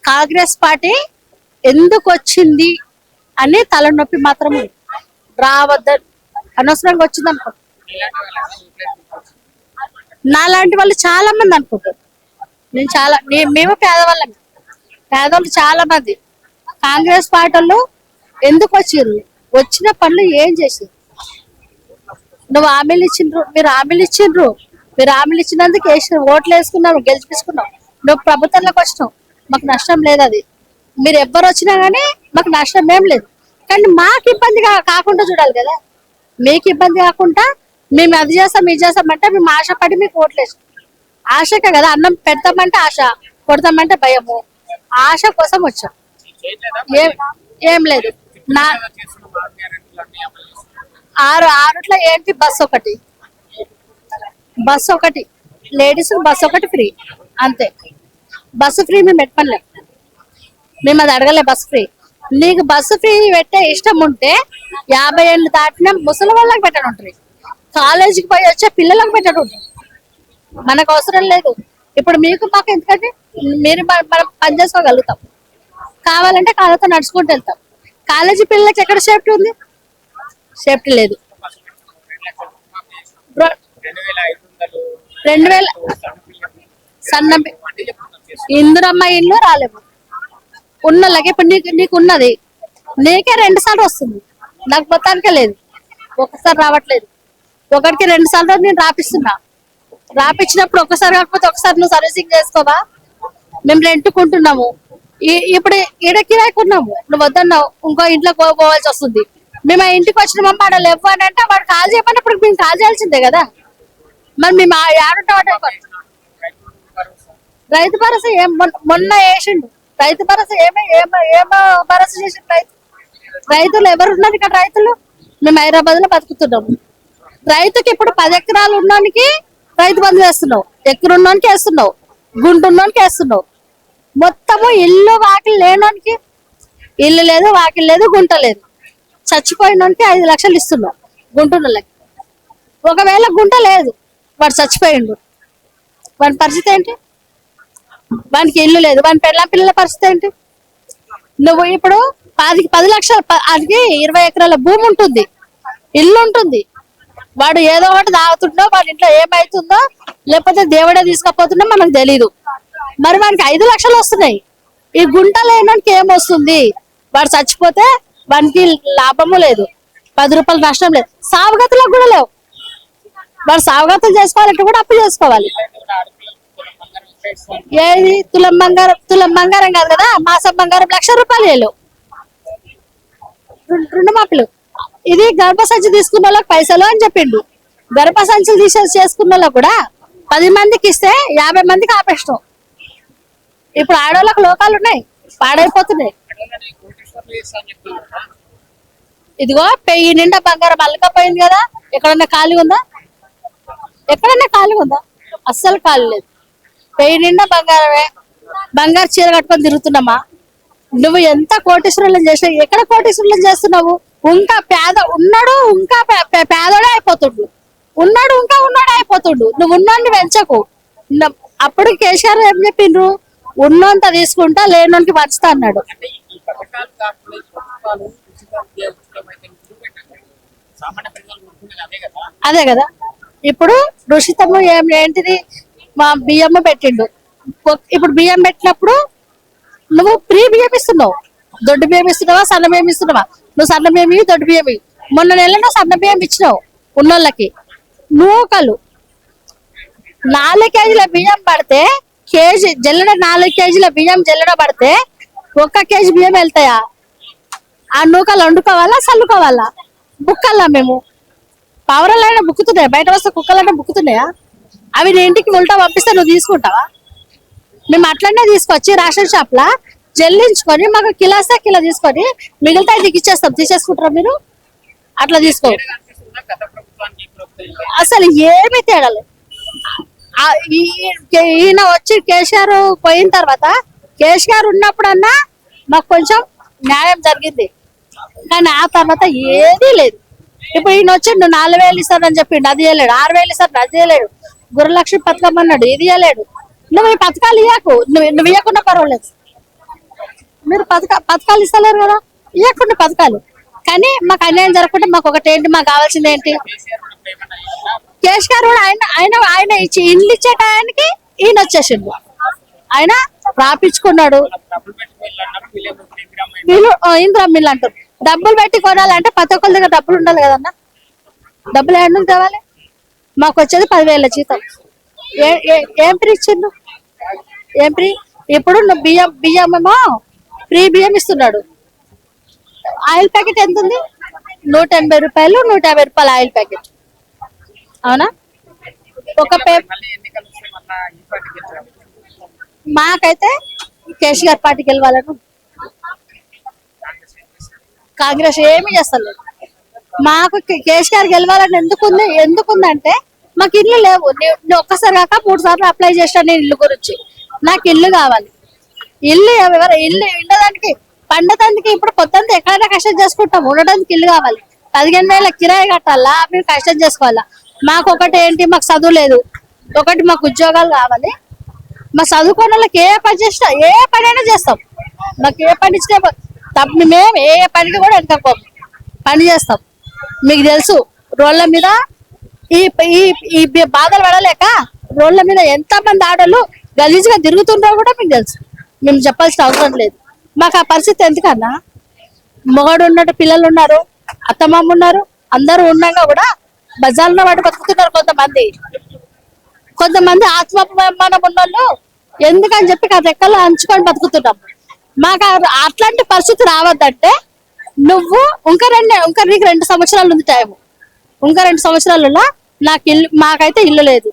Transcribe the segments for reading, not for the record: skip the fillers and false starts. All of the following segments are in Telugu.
కాంగ్రెస్ పార్టీ ఎందుకు వచ్చింది అని తలనొప్పి మాత్రం రావద్దని అనవసరంగా వచ్చింది అనుకో. నాలాంటి వాళ్ళు చాలా మంది అనుకుంటారు. మేము పేదవాళ్ళం. పేదవాళ్ళు చాలా మంది కాంగ్రెస్ పార్టీలో ఎందుకు వచ్చిర్రు, వచ్చిన పనులు ఏం చేసారు? నువ్వు హామీలు ఇచ్చిండ్రు, మీరు హామీలు ఇచ్చినందుకు ఓట్లు వేసుకున్నావు, గెలిపించుకున్నావు. నువ్వు ప్రభుత్వంలోకి వచ్చినావు, మాకు నష్టం లేదు. అది మీరు ఎవ్వరు వచ్చినా గానీ మాకు నష్టం ఏం లేదు. కానీ మాకు ఇబ్బంది కాకుండా చూడాలి కదా. మీకు ఇబ్బంది కాకుండా మేము అది చేస్తాం ఇది చేస్తామంటే మేము ఆశపడి మీకు ఓట్లేసాం. ఆశకే కదా అన్నం పెడతామంటే ఆశ, కొడతామంటే భయము. ఆశ కోసం వచ్చాం. ఏం లేదు. నా ఆరుట్లో ఏంటి? బస్ ఒకటి లేడీస్ బస్ ఒకటి ఫ్రీ, అంతే. బస్సు ఫ్రీ మేము పెట్టలేం, మేము అది అడగలే. బస్ ఫ్రీ నీకు బస్సు ఫ్రీ పెట్టే ఇష్టం ఉంటే 50 ఏళ్ళు దాటిన ముసలి వాళ్ళకి పెట్టడం ఉంటుంది, కాలేజీకి పోయి వచ్చే పిల్లలకు పెట్టడం ఉంటుంది. మనకు అవసరం లేదు. ఇప్పుడు మీకు మాకు ఎందుకంటే మీరు మనం పని చేసుకోగలుగుతాం. కావాలంటే కాళ్ళతో నడుచుకుంటూ వెళ్తాం. కాలేజీ పిల్లలకి ఎక్కడ సేఫ్టీ ఉంది? సేఫ్టీ లేదు. 2000 సన్న ఇందిరమ్మ ఇల్లు రాలేము ఉన్నోళ్ళకి. ఇప్పుడు నీకు ఉన్నది, నీకే 2 సార్లు వస్తుంది, నాకు మొత్తానికే లేదు. ఒకసారి రావట్లేదు. ఒకటికి 2 సార్లు నేను రాపించినప్పుడు ఒకసారి కాకపోతే ఒకసారి నువ్వు సర్వీసింగ్ చేసుకోవా? మేము రెంట్కుంటున్నాము. ఇప్పుడు ఈడ కిరాయికున్నాము. నువ్వు వద్దన్నావు, ఇంకో ఇంట్లో పోవాల్సి వస్తుంది. మేము ఆ ఇంటికి వచ్చిన ఆడ లేవు అని అంటే వాడు కాల్ చేయమన్నప్పుడు మేము కాల్ చేయాల్సిందే కదా. మరి మేము ఆడుంటాం. రైతు భరోసా మొన్న వేసిండు. రైతు భరోసా ఏమో భరోసా చేసిండు. రైతులు ఎవరున్నారు ఇక్కడ? రైతులు మేము హైదరాబాద్ లో బతుకుతున్నాము. రైతుకి ఇప్పుడు 10 ఎకరాలు ఉన్నోనికి రైతు బంధు వేస్తున్నావు, ఎక్కడున్నోనికి వేస్తున్నావు, గుంటున్నోనికి వేస్తున్నావు. మొత్తము ఇల్లు వాకిలు లేనోనికి ఇల్లు లేదు, వాకిలు లేదు, గుంట లేదు. చచ్చిపోయినోనికి 5 లక్షలు ఇస్తున్నావు గుంటున్నోళ్ళకి. ఒకవేళ గుంట లేదు, వాడు చచ్చిపోయిండు, వాడి పరిస్థితి ఏంటి? వానికి ఇల్లు లేదు, వాని పిల్లల పరిస్థితి ఏంటి? నువ్వు ఇప్పుడు 10 లక్షలు, అది 20 ఎకరాల భూమి ఉంటుంది, ఇల్లు ఉంటుంది. వాడు ఏదో ఒకటి తాగుతుండో, వాడి ఇంట్లో ఏమైతుందో, లేకపోతే దేవుడే తీసుకపోతుండో మనకు తెలీదు. మరి వానికి 5 లక్షలు వస్తున్నాయి. ఈ గుంట లేనోనికి ఏమొస్తుంది? వాడు చచ్చిపోతే వానికి లాభము లేదు, 10 రూపాయలు నష్టం లేదు. సావుగతులకు కూడా లేవు. వాడు సావుగతులు చేసుకోవాలంటే కూడా అప్పు చేసుకోవాలి. ఏది తులం బంగారం కాదు కదా, మాసం బంగారం 1,00,000 రూపాయలు వేలు రుణమాఫీలు. ఇది గర్భసంచి తీసుకున్న వాళ్ళకి పైసలు అని చెప్పిండు. గర్భసంచులు చేసుకున్న వాళ్ళకి కూడా 10 మందికి ఇస్తే 50 మందికి ఆపేస్తాం. ఇప్పుడు ఆడవాళ్ళకి లోకాలు ఉన్నాయి, పాడైపోతున్నాయి. ఇదిగో పెయ్యి నిండా బంగారం అల్లకపోయింది కదా. ఎక్కడన్నా ఖాళీ ఉందా? అస్సలు ఖాళీ లేదు. పెయ్యి నిండా బంగారమే. బంగారు చీర కట్టుకొని తిరుగుతున్నామా? నువ్వు ఎంత కోటీశ్వరులను చేసావు? ఎక్కడ కోటీశ్వరులను చేస్తున్నావు? ఇంకా ఉన్నాడు, ఇంకా పేదోడే అయిపోతుండు. ఉన్నాడే అయిపోతుండు. నువ్వు ఉన్నోన్ని పెంచకు. అప్పుడు కేసీఆర్ ఏం చెప్పిండ్రు? ఉన్నంత తీసుకుంటా, లేనోనికి పంచుతా అన్నాడు. అదే కదా. ఇప్పుడు రుషితము ఏంటిది? మా బియ్యము పెట్టిండు. ఇప్పుడు బియ్యం పెట్టినప్పుడు నువ్వు ఫ్రీ బియ్యం ఇస్తున్నావు. దొడ్డు బియ్యం ఇస్తున్నావా, సన్న బియ్యం ఇస్తున్నావా? నువ్వు సన్న బియ్యం, దొడ్డు బియ్యం. మొన్న నెలలో సన్న బియ్యం ఇచ్చినావు ఉన్నోళ్ళకి. నూకలు 4 కేజీల బియ్యం పడితే కేజీ జల్లెడ, 4 కేజీల బియ్యం జల్లెడ పడితే 1 కేజీ బియ్యం వెళ్తాయా? ఆ నూకలు వండుకోవాలా, చల్లుకోవాలా? బుక్కల్లా మేము పవరలైనా బుక్కుతున్నాయా? బయట వస్తే కుక్కలైనా బుక్కుతున్నాయా? అవి నీ ఇంటికి ఉల్టా పంపిస్తే నువ్వు తీసుకుంటావా? మేము అట్లనే తీసుకొచ్చి రేషన్ షాప్ లా జల్లించుకొని మాకు కిలోస్తే కిలో తీసుకొని మిగతా నీకు ఇచ్చేస్తాం. తీసేసుకుంటారా మీరు? అట్లా తీసుకో. అసలు ఏమీ తేడాలి. ఈయన వచ్చి కేసీఆర్ పోయిన తర్వాత, కేసీఆర్ ఉన్నప్పుడన్నా మాకు కొంచెం న్యాయం జరిగింది. కానీ ఆ తర్వాత ఏదీ లేదు. ఇప్పుడు ఈయన వచ్చి నువ్వు 4,000 ఇస్తానని చెప్పిండు, అది ఇవ్వలేడు. 6,000 ఇస్తాను, అది ఇవ్వలేడు. గురులక్ష్మి పథకం అన్నాడు, ఇది ఇవ్వలేడు. నువ్వు ఈ పథకాలు ఇవ్వకు. నువ్వు ఇవ్వకుండా పర్వాలేదు. మీరు పథకాలు ఇస్తలేరు కదా, ఇవ్వకుండా పథకాలు. కానీ మాకు అన్యాయం జరగకుండా మాకు ఒకటి ఏంటి, మాకు కావాల్సింది ఏంటి? కేసీఆర్ కూడా ఆయన ఆయన ఆయన ఇచ్చి ఇల్లు ఇచ్చే టయానికి ఈయన వచ్చేసిండు. ఆయన రాపించుకున్నాడు. ఇందిరా మిల్లు అంటారు. డబ్బులు పెట్టి కొనాలంటే ప్రతి ఒక్కరి దగ్గర డబ్బులు ఉండాలి కదన్నా. డబ్బులు ఎక్కడ నుంచి తేవాలి? మాకు వచ్చేది 10,000 జీతం. ఏం ఫ్రీ ఇచ్చిండు? ఏం ఫ్రీ? ఇప్పుడు బియ్యం ఏమో ఫ్రీ బియ్యం ఇస్తున్నాడు. ఆయిల్ ప్యాకెట్ ఎంత ఉంది? 180 రూపాయలు, 150 రూపాయలు ఆయిల్ ప్యాకెట్. అవునా? ఒక మాకైతే కేసీఆర్ పార్టీకి వెళ్ళాలను. కాంగ్రెస్ ఏమి చేస్తలేదు. మాకు కేసీఆర్ గెలవాలని ఎందుకుందంటే మాకు ఇల్లు లేవు. నేను ఒక్కసారి కాక 3 సార్లు అప్లై చేశాను నేను ఇల్లు గురించి. నాకు ఇల్లు కావాలి. ఇల్లు ఇల్లు ఉండడానికి పండటానికి ఇప్పుడు పొద్దుంతా ఎక్కడైనా కష్టం చేసుకుంటాం. ఉండడానికి ఇల్లు కావాలి. 15,000 కిరాయి కట్టాలా, మేము కష్టం చేసుకోవాలా. మాకు ఒకటి ఏంటి, మాకు చదువు లేదు. ఒకటి మాకు ఉద్యోగాలు కావాలి. మా చదువుకున్న వాళ్ళకి ఏ పని చేసినా ఏ పని అయినా చేస్తాం. మాకు ఏ పని ఇచ్చినా మేము ఏ పనికి కూడా వెనకపోం, పని చేస్తాం. మీకు తెలుసు రోడ్ల మీద ఈ బాధలు పడలేక రోడ్ల మీద ఎంత మంది ఆడోళ్ళు గలీజ్గా తిరుగుతుంటారో కూడా మీకు తెలుసు. మేము చెప్పాల్సిన అవసరం లేదు. మాకు ఆ పరిస్థితి ఎందుకన్నా? మొగడు ఉన్నట్టు పిల్లలు ఉన్నారు, అత్తమామ ఉన్నారు, అందరూ ఉన్నాగా కూడా బజార్లో వాటి బతుకుతున్నారు. కొంతమంది ఆత్మాభిమానం ఉన్నోళ్ళు ఎందుకని చెప్పి రెక్కల్లో అంచుకొని బతుకుతున్నాం. మాకు అట్లాంటి పరిస్థితి రావద్దంటే నువ్వు నీకు 2 సంవత్సరాలు ఉంది టైం. ఇంకా 2 సంవత్సరాలలో నాకు ఇల్లు, మాకైతే ఇల్లు లేదు.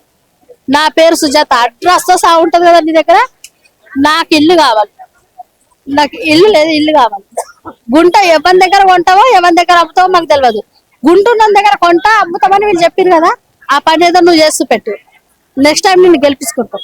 నా పేరు సుజాత, అడ్రస్ తో సహా ఉంటది కదా నీ దగ్గర. నాకు ఇల్లు కావాలి. నాకు ఇల్లు లేదు, ఇల్లు కావాలి. గుంట ఎవరి దగ్గర కొంటావో ఎవరి దగ్గర అమ్ముతావో మాకు తెలియదు. గుంట ఉన్న దగ్గర కొంటా అమ్ముతామని వీళ్ళు చెప్పారు కదా. ఆ పని ఏదో నువ్వు చేస్తూ పెట్టు. నెక్స్ట్ టైం నేను గెలిపించుకుంటావు.